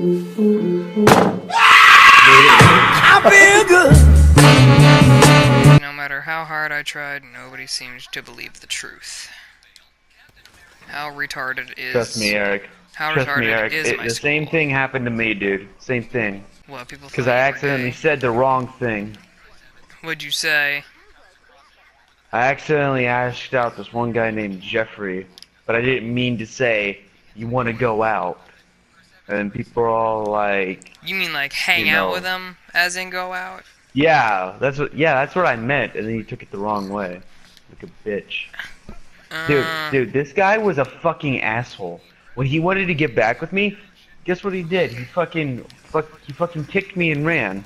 I feel good. No matter how hard I tried, nobody seems to believe the truth. How retarded is... Trust me, Eric. How Trust me, retarded Eric. is my The school? same thing happened to me, dude. Same thing. What, people Because thought I you were accidentally gay? said the wrong thing. What'd you say? I accidentally asked out this one guy named Jeffrey, but I didn't mean to say, you want to go out. And people are all like... You mean like hang You out know. with them, as in go out? Yeah, that's what I meant, and then you took it the wrong way. Like a bitch. Dude, this guy was a fucking asshole. When he wanted to get back with me, guess what he did? He fucking kicked me and ran.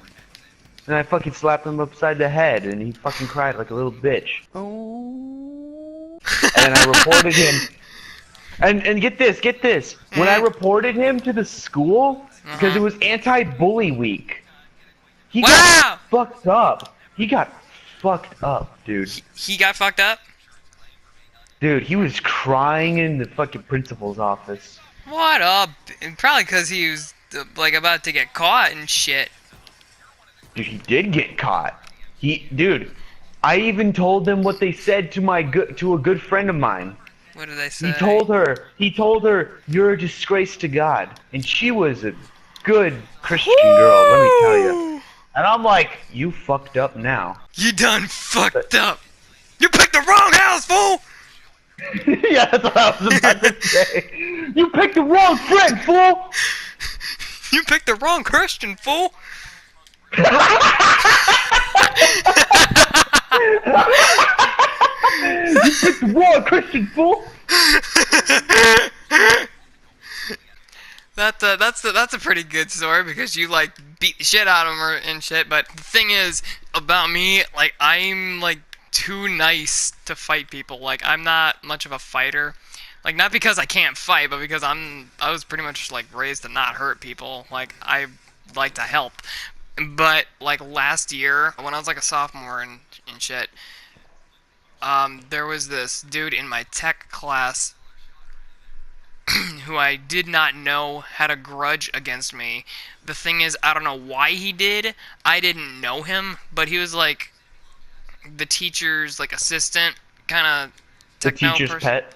And I fucking slapped him upside the head, and he fucking cried like a little bitch. Oh. And I reported him. And get this. When I reported him to the school, because it was anti-bully week, he got fucked up. He got fucked up, dude. He got fucked up? Dude, he was crying in the fucking principal's office. What up? Probably because he was, like, about to get caught and shit. Dude, he did get caught. Dude, I even told them what they said to a good friend of mine. What did they say? He told her, you're a disgrace to God. And she was a good Christian girl, let me tell you. And I'm like, you fucked up now. You done fucked up. You picked the wrong house, fool! Yeah, that's what I was about to say. You picked the wrong friend, fool! You picked the wrong Christian, fool! You picked the wrong Christian, fool! That's a pretty good story because you like beat the shit out of him and shit. But the thing is about me, like I'm like too nice to fight people. Like I'm not much of a fighter. Like not because I can't fight, but because I was pretty much like raised to not hurt people. Like I like to help. But like last year when I was like a sophomore and shit, there was this dude in my tech class who I did not know had a grudge against me. The thing is, I don't know why he did. I didn't know him, but he was like the teacher's like assistant, kind of techno The teacher's person. pet?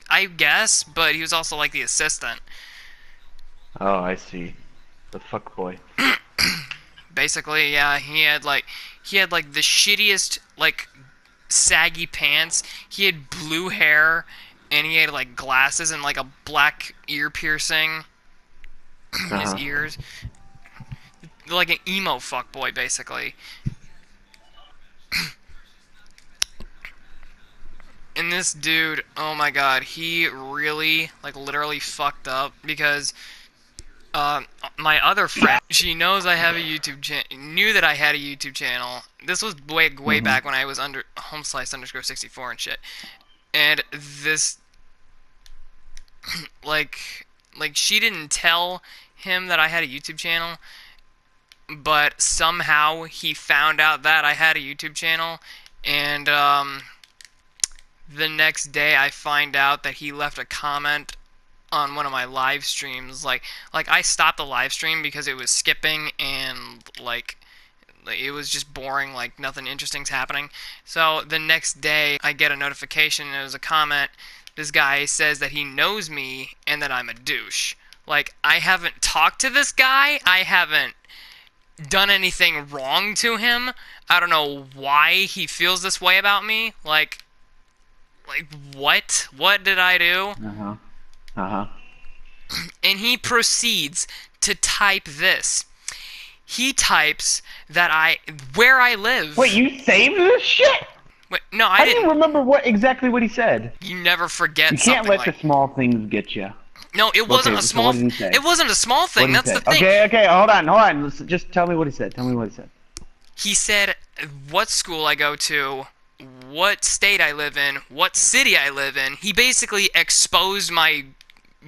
I guess, but he was also like the assistant. Oh, I see. The fuckboy. Basically, yeah, he had like the shittiest like saggy pants. He had blue hair. And he had, like, glasses and, like, a black ear piercing in his ears. Like an emo fuckboy, basically. And this dude, oh my god, he really, like, literally fucked up because my other friend, she knows I have a YouTube channel, knew that I had a YouTube channel. This was way back when I was under homeslice_64 and shit. And this, like she didn't tell him that I had a YouTube channel, but somehow he found out that I had a YouTube channel, and the next day I find out that he left a comment on one of my live streams. Like I stopped the live stream because it was skipping and like it was just boring, like nothing interesting's happening. So the next day I get a notification and it was a comment. This guy says that he knows me and that I'm a douche. Like I haven't talked to this guy. I haven't done anything wrong to him. I don't know why he feels this way about me. Like what? What did I do? And he proceeds to type this. He types that where I live. Wait, you saved this shit? Wait, no, I didn't. didn't remember exactly what he said. You never forget You something can't let like... the small things get you. No, it wasn't a so small... what did he say? It wasn't a small thing, that's the thing. Okay, hold on. Just tell me what he said. He said what school I go to, what state I live in, what city I live in. He basically exposed my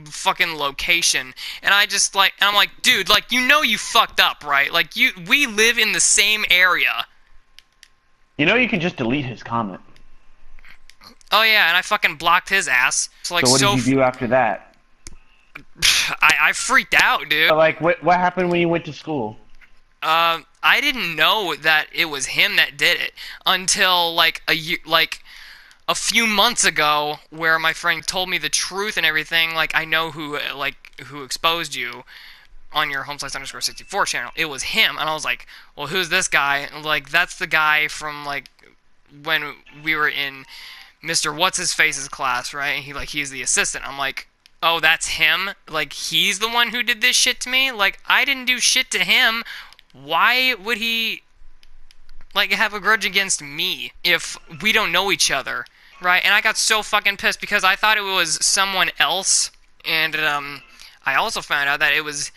fucking location, and I'm like, dude, like, you know you fucked up, right? Like, we live in the same area. You know you can just delete his comment. Oh yeah, and I fucking blocked his ass. So, like, so what did you do after that? I freaked out, dude. Like, what happened when you went to school? I didn't know that it was him that did it until like a few months ago, where my friend told me the truth and everything. Like, I know who exposed you on your homeslice_64 channel. It was him, and I was like, well, who's this guy? And, like, that's the guy from like when we were in Mr. What's-His-Face's class, right? And he's the assistant. I'm like, oh, that's him? Like, he's the one who did this shit to me? Like, I didn't do shit to him. Why would he, like, have a grudge against me if we don't know each other, right? And I got so fucking pissed because I thought it was someone else, and, I also found out that it was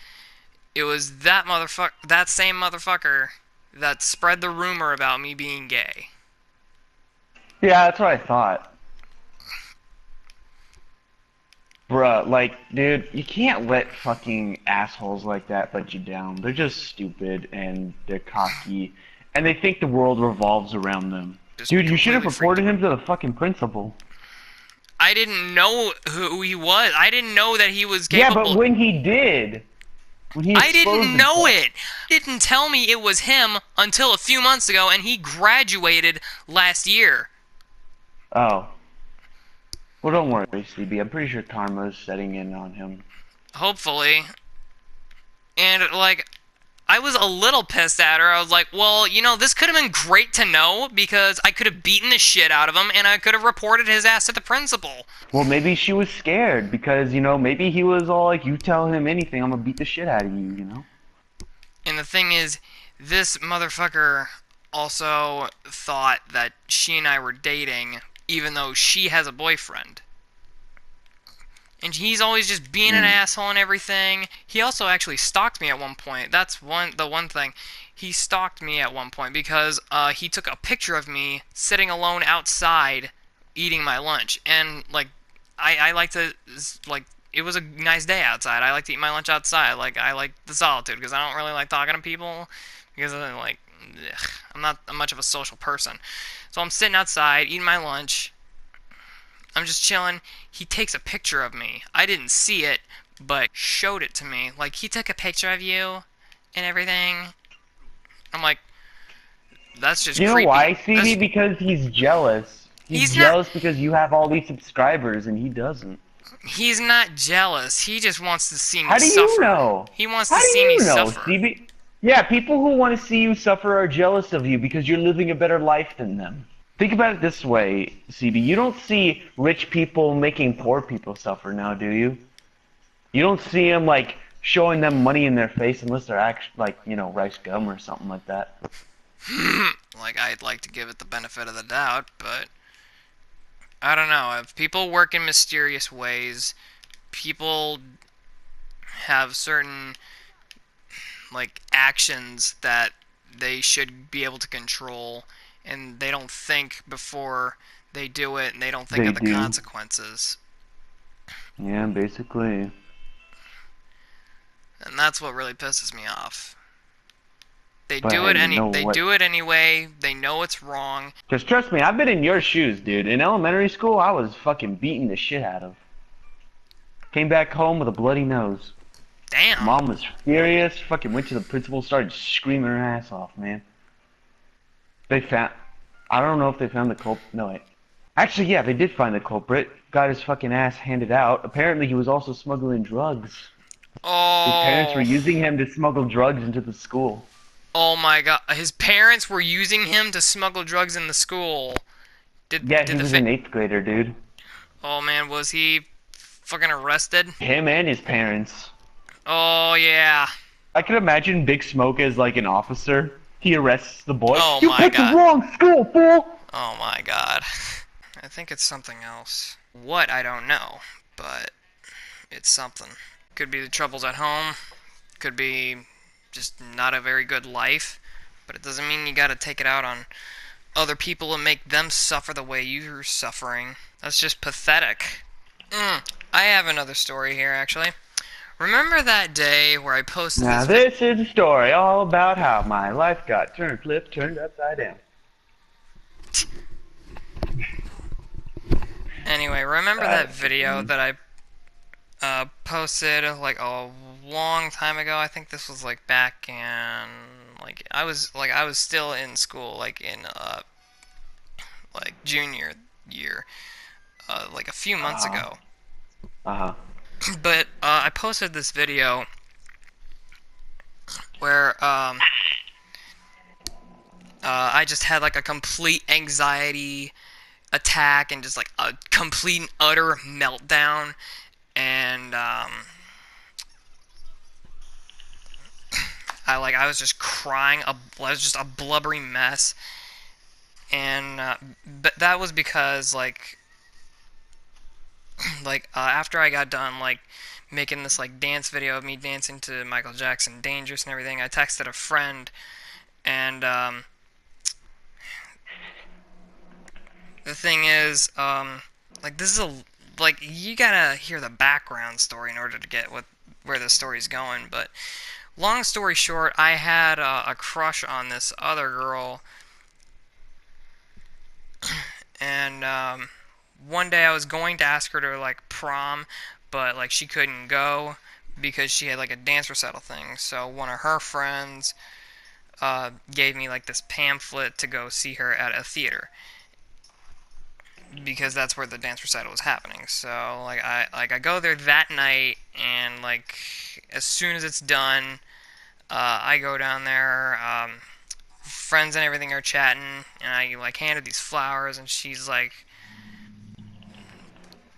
that same motherfucker that spread the rumor about me being gay. Yeah, that's what I thought. Bruh, like, dude, you can't let fucking assholes like that let you down. They're just stupid, and they're cocky, and they think the world revolves around them. Dude, you should have reported him to the fucking principal. I didn't know who he was. I didn't know that he was capable. Yeah, but when he did... I didn't know it. He didn't tell me it was him until a few months ago, and he graduated last year. Oh. Well, don't worry, Seabee. I'm pretty sure karma's setting in on him. Hopefully. And, like, I was a little pissed at her. I was like, well, you know, this could have been great to know, because I could have beaten the shit out of him, and I could have reported his ass to the principal. Well, maybe she was scared, because, you know, maybe he was all like, you tell him anything, I'm gonna beat the shit out of you, you know? And the thing is, this motherfucker also thought that she and I were dating, even though she has a boyfriend. And he's always just being an asshole and everything. He also actually stalked me at one point. That's the one thing. He stalked me at one point because he took a picture of me sitting alone outside eating my lunch. And, like, I like to, like, it was a nice day outside. I like to eat my lunch outside. Like, I like the solitude because I don't really like talking to people because, like, ugh, I'm not much of a social person. So I'm sitting outside eating my lunch. I'm just chilling. He takes a picture of me. I didn't see it, but showed it to me. Like, he took a picture of you and everything. I'm like, that's just creepy. You know why, Seabee? Because he's jealous. He's jealous because you have all these subscribers and he doesn't. He's not jealous. He just wants to see me suffer. How do you know? He wants to see me suffer. Seabee? Yeah, people who want to see you suffer are jealous of you because you're living a better life than them. Think about it this way, Seabee. You don't see rich people making poor people suffer now, do you? You don't see them, like, showing them money in their face unless they're actually, like, you know, rice gum or something like that. Like, I'd like to give it the benefit of the doubt, but I don't know. If people work in mysterious ways, people have certain, like, actions that they should be able to control, and they don't think before they do it, and they don't think of the consequences. Yeah, basically. And that's what really pisses me off. They do it anyway. They know it's wrong. Just trust me, I've been in your shoes, dude. In elementary school, I was fucking beaten the shit out of. Came back home with a bloody nose. Damn. Mom was furious. Fucking went to the principal, started screaming her ass off, man. They found... I don't know if they found the culprit. No, wait. Actually, yeah, they did find the culprit. Got his fucking ass handed out. Apparently, he was also smuggling drugs. Oh. His parents were using him to smuggle drugs into the school. Oh my god. His parents were using him to smuggle drugs in the school. He was an 8th grader, dude. Oh man, was he fucking arrested? Him and his parents. Oh yeah. I can imagine Big Smoke as like an officer. He arrests the boy. Oh you my picked god. the wrong school, fool! Oh my god. I think it's something else. What, I don't know. But it's something. Could be the troubles at home. Could be just not a very good life. But it doesn't mean you gotta take it out on other people and make them suffer the way you're suffering. That's just pathetic. I have another story here, actually. Remember that day where I posted Now this is a story all about how my life got turned upside down. Anyway, remember that video that posted like a long time ago. I think this was like back in I was still in school, like in like junior year, like a few months ago. Uh-huh. But I posted this video where I just had like a complete anxiety attack and just like a complete and utter meltdown, and I was just crying. I was just a blubbery mess, and but that was because after I got done making this like dance video of me dancing to Michael Jackson Dangerous and everything, I texted a friend, and the thing is, this is you gotta hear the background story in order to get where the story's going. But long story short, I had a crush on this other girl, and one day I was going to ask her to like prom, but like she couldn't go because she had like a dance recital thing. So one of her friends gave me like this pamphlet to go see her at a theater, because that's where the dance recital was happening. So I go there that night, and like as soon as it's done, I go down there. Friends and everything are chatting, and I like handed these flowers, and she's like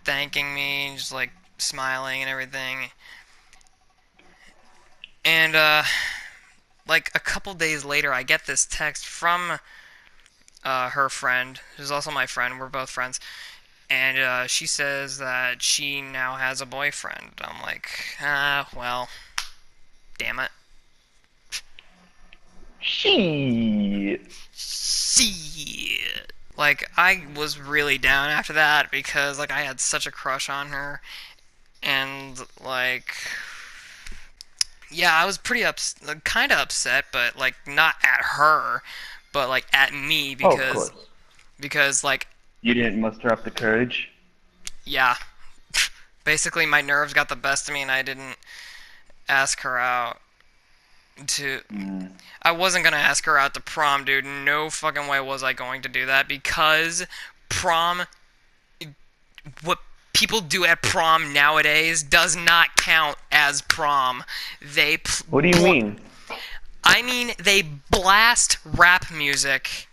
thanking me, and just like smiling and everything. And like a couple days later, I get this text from her friend, who's also my friend. We're both friends, and she says that she now has a boyfriend. I'm like, well, damn it. Shit. Like, I was really down after that because like I had such a crush on her, and like, yeah, I was pretty kind of upset, but like not at her, but like at me, Oh, of course. because like, You didn't muster up the courage? yeah, basically my nerves got the best of me, and I didn't ask her out to I wasn't gonna ask her out to prom, dude. No fucking way was I going to do that, because prom, what people do at prom nowadays does not count as prom. What do you mean? I mean, they blast rap music,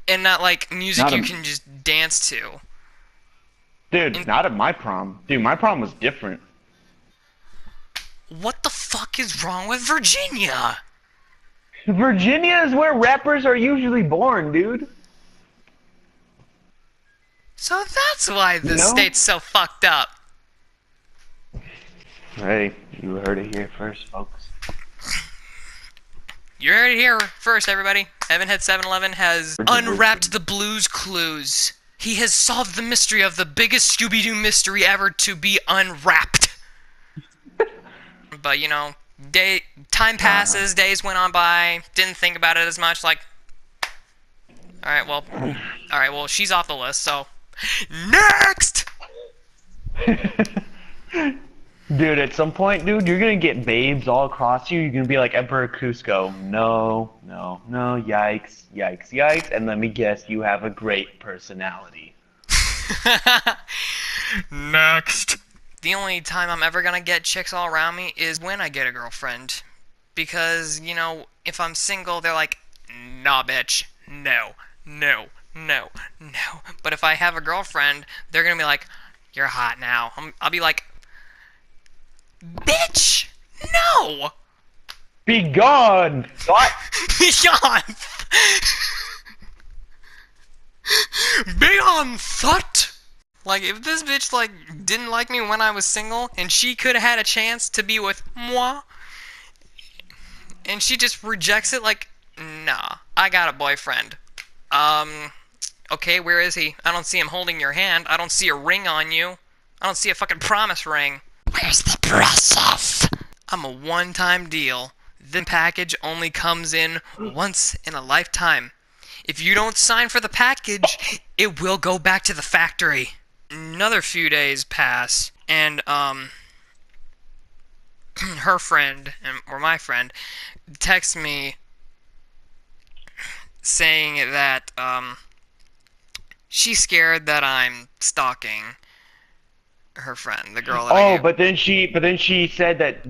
and not like music Not you can just dance to. Dude, not at my prom. Dude, my prom was different. What the fuck is wrong with Virginia? Virginia is where rappers are usually born, dude. So that's why the No? state's so fucked up. Hey, you heard it here first, folks. You heard it here first, everybody. Evanhead 711 has unwrapped the Blues Clues. He has solved the mystery of the biggest Scooby-Doo mystery ever to be unwrapped. But, you know, time passes, days went on by, didn't think about it as much, like, alright, well, she's off the list, so, next! Dude, at some point, dude, you're gonna get babes all across you. You're gonna be like Emperor Cusco. No, no, no, yikes, yikes, yikes. And let me guess, you have a great personality. Next. The only time I'm ever gonna get chicks all around me is when I get a girlfriend. Because, you know, if I'm single, they're like, nah, bitch, no, no, no, no. But if I have a girlfriend, they're gonna be like, you're hot now. I'll be like, bitch, no! Be gone! What? Beyond! Beyond thought! Like, if this bitch, like, didn't like me when I was single, and she could have had a chance to be with moi, and she just rejects it, like, nah, I got a boyfriend. Okay, where is he? I don't see him holding your hand. I don't see a ring on you. I don't see a fucking promise ring. Where's the process? I'm a one-time deal. This package only comes in once in a lifetime. If you don't sign for the package, it will go back to the factory. Another few days pass, and, her friend or my friend texts me saying that she's scared that I'm stalking her friend, the girl that I Oh, gave. but then she said that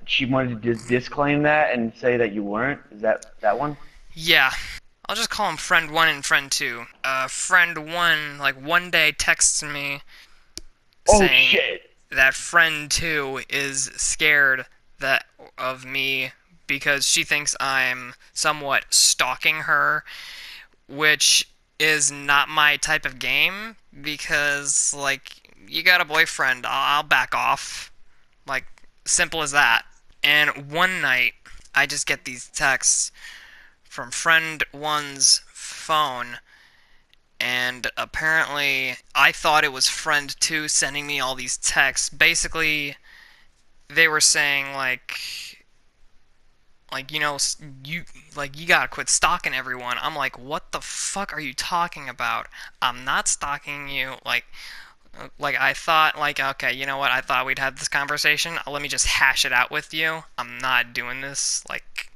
she wanted to disclaim that and say that you weren't. Is that one? Yeah. I'll just call them friend 1 and friend 2. Friend 1, like, one day texts me Oh saying shit. that friend 2 is scared that of me because she thinks I'm somewhat stalking her, which is not my type of game because, like, you got a boyfriend, I'll back off. Like, simple as that. And one night, I just get these texts from friend 1's phone, and apparently I thought it was friend 2 sending me all these texts. Basically, they were saying like you you gotta quit stalking everyone. I'm like, what the fuck are you talking about? I'm not stalking you. Like I thought, like, okay, you know what? I thought we'd have this conversation. Let me just hash it out with you. I'm not doing this. Like,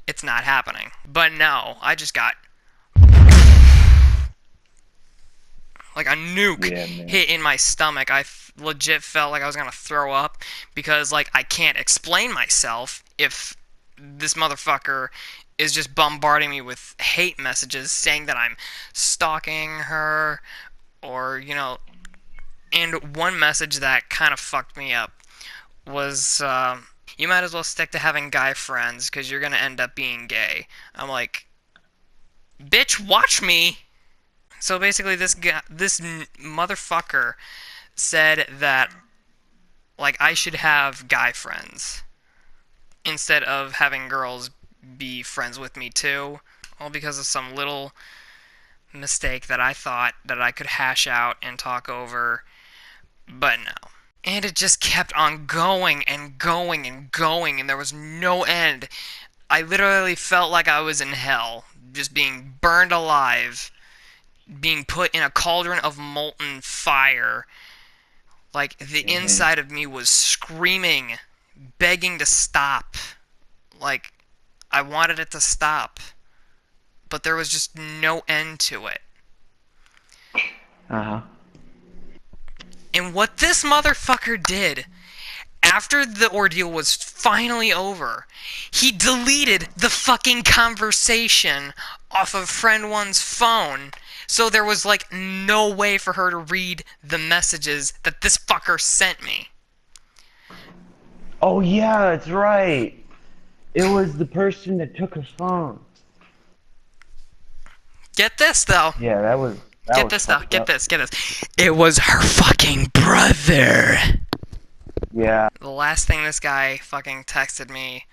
it's not happening. But no, I just got like a nuke Yeah, man. hit in my stomach. Legit felt like I was gonna throw up because, like, I can't explain myself if this motherfucker is just bombarding me with hate messages saying that I'm stalking her, or, and one message that kind of fucked me up was, you might as well stick to having guy friends because you're gonna end up being gay. I'm like, bitch, watch me! So basically, this motherfucker said that, like, I should have guy friends instead of having girls be friends with me too, all because of some little mistake that I thought that I could hash out and talk over, but no. And it just kept on going and going and going, and there was no end. I literally felt like I was in hell, just being burned alive, being put in a cauldron of molten fire. Like, the Mhm. inside of me was screaming, begging to stop. Like, I wanted it to stop. But there was just no end to it. Uh-huh. And what this motherfucker did, after the ordeal was finally over, he deleted the fucking conversation off of friend 1's phone. So there was, like, no way for her to read the messages that this fucker sent me. Oh yeah, that's right. It was the person that took her phone. Get this, though. Yeah, that Get was this, though. fucked Get up. this. Get this. It was her fucking brother. Yeah. The last thing this guy fucking texted me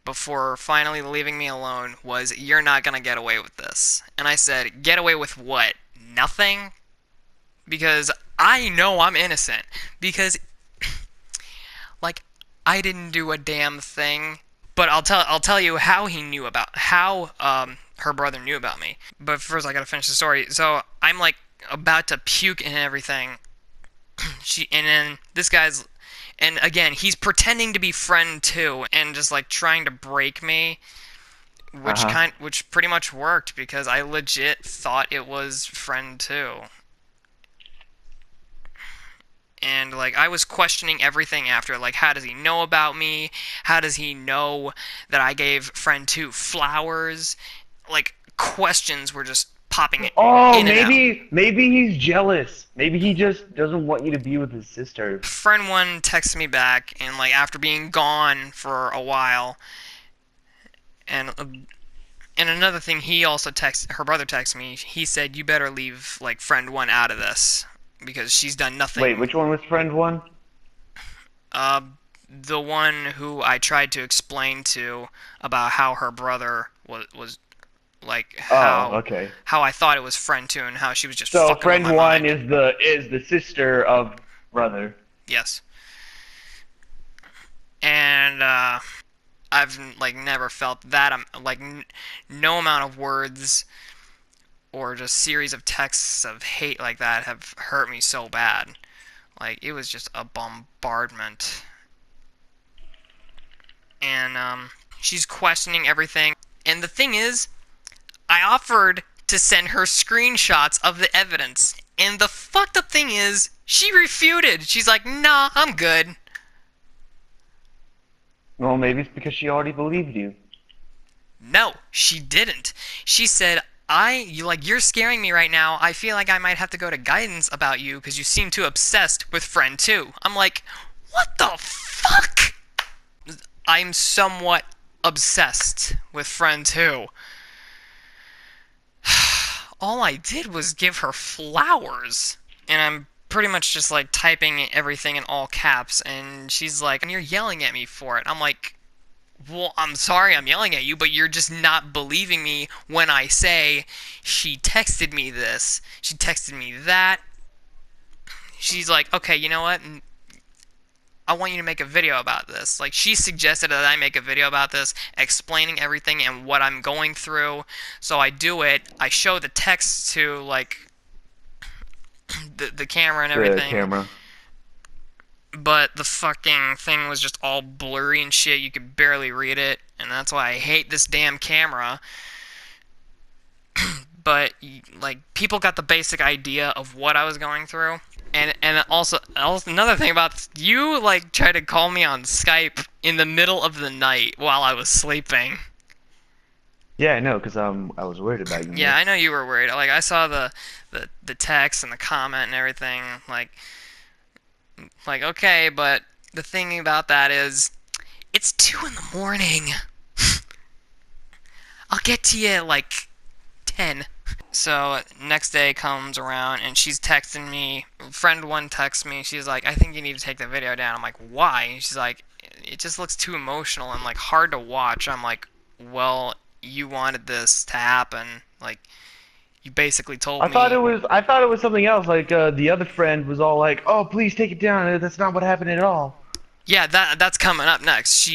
before finally leaving me alone was, "You're not gonna get away with this." And I said, "Get away with what? Nothing?" Because I know I'm innocent. Because, like, I didn't do a damn thing. But I'll tell you how her brother knew about me. But first I gotta finish the story. So I'm, like, about to puke and everything. And then this guy's, and again, he's pretending to be friend 2 and just, like, trying to break me, Uh-huh. which pretty much worked because I legit thought it was friend 2. And, like, I was questioning everything after, like, how does he know about me? How does he know that I gave friend 2 flowers? Like, questions were just popping Oh, in and out. maybe he's jealous. Maybe he just doesn't want you to be with his sister. Friend 1 texted me back, and, like, after being gone for a while, and another thing, her brother texted me. He said, "You better leave, like, friend 1 out of this because she's done Wait, nothing." which one was friend one? Uh, the one who I tried to explain to about how her brother was like, Oh, how okay. I thought it was friend 2 and how she was just So fucking with friend my one mind. is the sister of brother. Yes. And I've, like, never felt that no amount of words or just series of texts of hate like that have hurt me so bad. Like, it was just a bombardment. and she's questioning everything. And the thing is, I offered to send her screenshots of the evidence, and the fucked up thing is, she refuted. She's like, nah, I'm good. Well, maybe it's because she already believed you. No, she didn't. She said, you're scaring me right now. I feel like I might have to go to guidance about you because you seem too obsessed with friend 2. I'm like, what the fuck? I'm somewhat obsessed with friend 2. All I did was give her flowers. And I'm pretty much just like typing everything in all caps, and she's like, and you're yelling at me for it. I'm like, well, I'm sorry I'm yelling at you, but you're just not believing me when I say she texted me this, she texted me that. She's like, okay, you know what? I want you to make a video about this. Like, she suggested that I make a video about this, explaining everything and what I'm going through. So I do it. I show the text to, like, the camera and everything. The camera. But the fucking thing was just all blurry and shit. You could barely read it. And that's why I hate this damn camera. But, like, people got the basic idea of what I was going through. And also another thing about this, you, like, tried to call me on Skype in the middle of the night while I was sleeping. Yeah, I know, because I was worried about you. Yeah, I know you were worried. Like, I saw the text and the comment and everything. Like, okay, but the thing about that is, it's 2 in the morning. I'll get to you at, like, 10. So, next day comes around, and she's texting me. Friend 1 texts me. She's like, I think you need to take the video down. I'm like, why? And she's like, it just looks too emotional and, like, hard to watch. I'm like, well, you wanted this to happen. Like, you basically told me. I thought it was something else. Like, the other friend was all like, oh, please take it down. That's not what happened at all. Yeah, that's coming up next.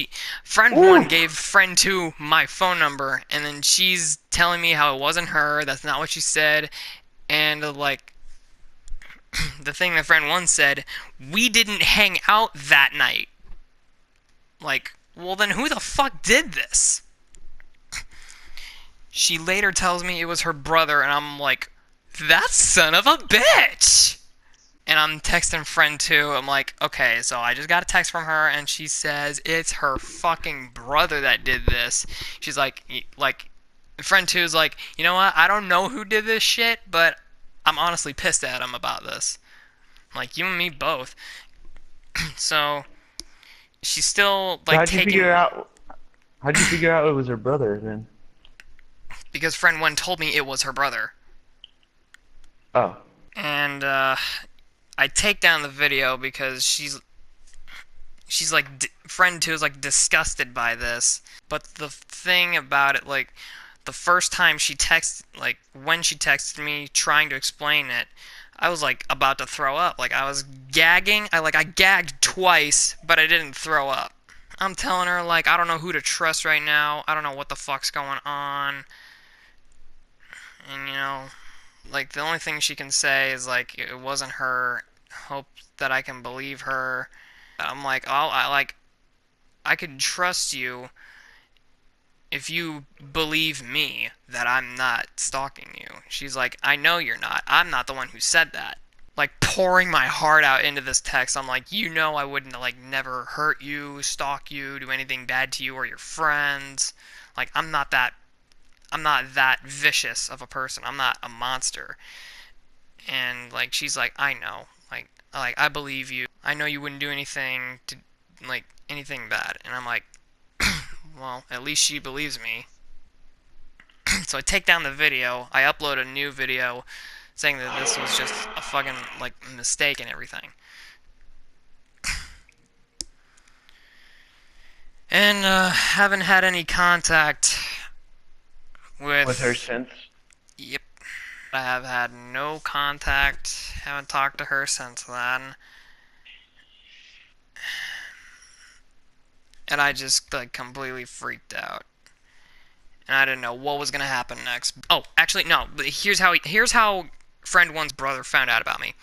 Friend 1 gave friend 2 my phone number, and then she's telling me how it wasn't her, that's not what she said, and, like, the thing that friend 1 said, we didn't hang out that night. Like, well then who the fuck did this? She later tells me it was her brother, and I'm like, that son of a bitch! And I'm texting friend 2, I'm like, okay, so I just got a text from her, and she says it's her fucking brother that did this. She's like, friend 2 is like, you know what, I don't know who did this shit, but I'm honestly pissed at him about this. Like, you and me both. So, she's still, like, How'd you figure out it was her brother, then? Because friend 1 told me it was her brother. Oh. And, I take down the video because she's like, friend 2 is like disgusted by this. But the thing about it, like, the first time when she texted me trying to explain it, I was like about to throw up. Like, I was gagging. I gagged twice, but I didn't throw up. I'm telling her, like, I don't know who to trust right now. I don't know what the fuck's going on. And, you know, like, the only thing she can say is, like, it wasn't her. Hope that I can believe her. I'm like, I could trust you if you believe me that I'm not stalking you. She's like, I know you're not. I'm not the one who said that. Like, pouring my heart out into this text. I'm like, you know I wouldn't, like, never hurt you, stalk you, do anything bad to you or your friends. Like, I'm not that vicious of a person. I'm not a monster. And, like, she's like, I know. Like, I believe you. I know you wouldn't do anything bad. And I'm like, well, at least she believes me. So I take down the video. I upload a new video saying that this was just a fucking, like, mistake and everything. And, haven't had any contact with her since? Yep. I have had no contact, haven't talked to her since then. And I just, like, completely freaked out. And I didn't know what was gonna happen next. Oh, actually, no. Here's how friend 1's brother found out about me.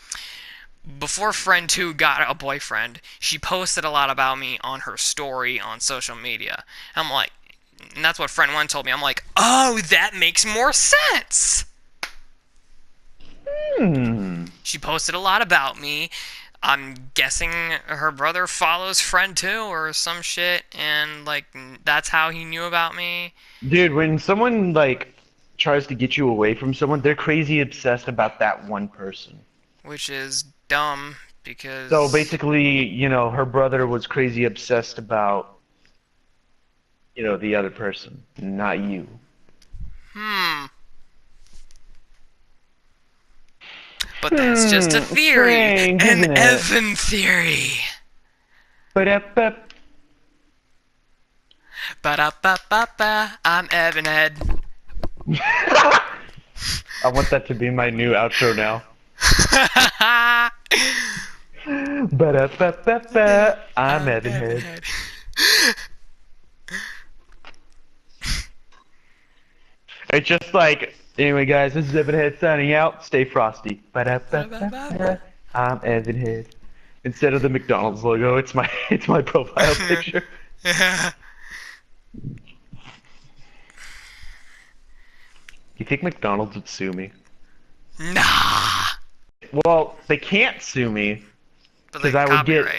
before friend 2 got a boyfriend, she posted a lot about me on her story on social media. I'm like, and that's what friend 1 told me. I'm like, oh, that makes more sense. She posted a lot about me. I'm guessing her brother follows friend 2 or some shit, and like that's how he knew about me. Dude, when someone like tries to get you away from someone, they're crazy obsessed about that one person. Which is dumb because So basically, you know, her brother was crazy obsessed about, you know, the other person, not you. But that's just a theory, Strange, an isn't it? Evan theory. Ba-da-ba. Ba-da-ba-ba-ba, I'm Evan Head. I want that to be my new outro now. Ba-da-ba-ba-ba, I'm Evan Head. It's just like, anyway, guys, this is Evan Head signing out. Stay frosty. Ba-da-ba-ba-ba, I'm Evan Head. Instead of the McDonald's logo, it's my profile picture. You think McDonald's would sue me? Nah. Well, they can't sue me But because like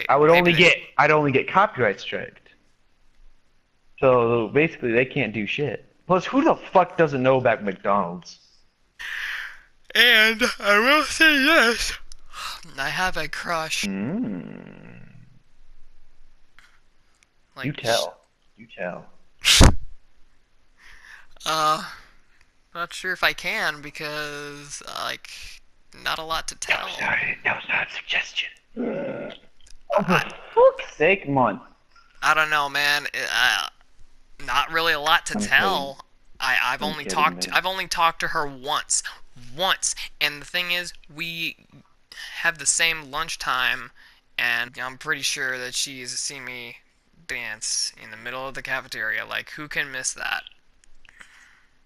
I'd only get copyright striked. So basically, they can't do shit. Plus, who the fuck doesn't know about McDonald's? And I will say this. I have a crush. Like, You tell. You tell. Not sure if I can because, like, not a lot to tell. That was not a suggestion. Oh, for fuck's sake, man. I don't know, man. Not really a lot to tell. I've only talked to her once, and the thing is, we have the same lunchtime, and I'm pretty sure that she's seen me dance in the middle of the cafeteria. Like, who can miss that?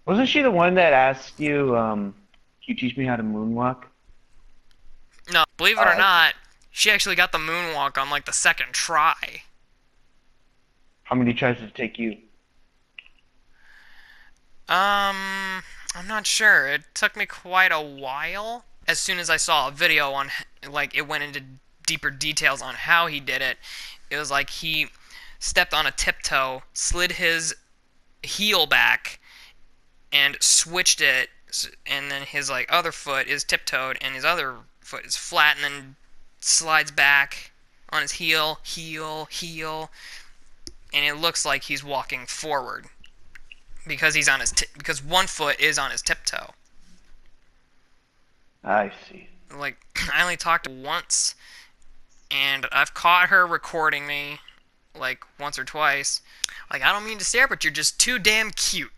Wasn't she the one that asked you, can you teach me how to moonwalk? No, believe it or not, she actually got the moonwalk on like the second try. How many tries did it take you? I'm not sure. It took me quite a while. As soon as I saw a video on, like, it went into deeper details on how he did it. It was like he stepped on a tiptoe, slid his heel back, and switched it, and then his, like, other foot is tiptoed, and his other foot is flat, and then slides back on his heel, and it looks like he's walking forward. Because he's on his because one foot is on his tiptoe. I see. Like, I only talked once, and I've caught her recording me, like, once or twice. Like, I don't mean to stare, but you're just too damn cute.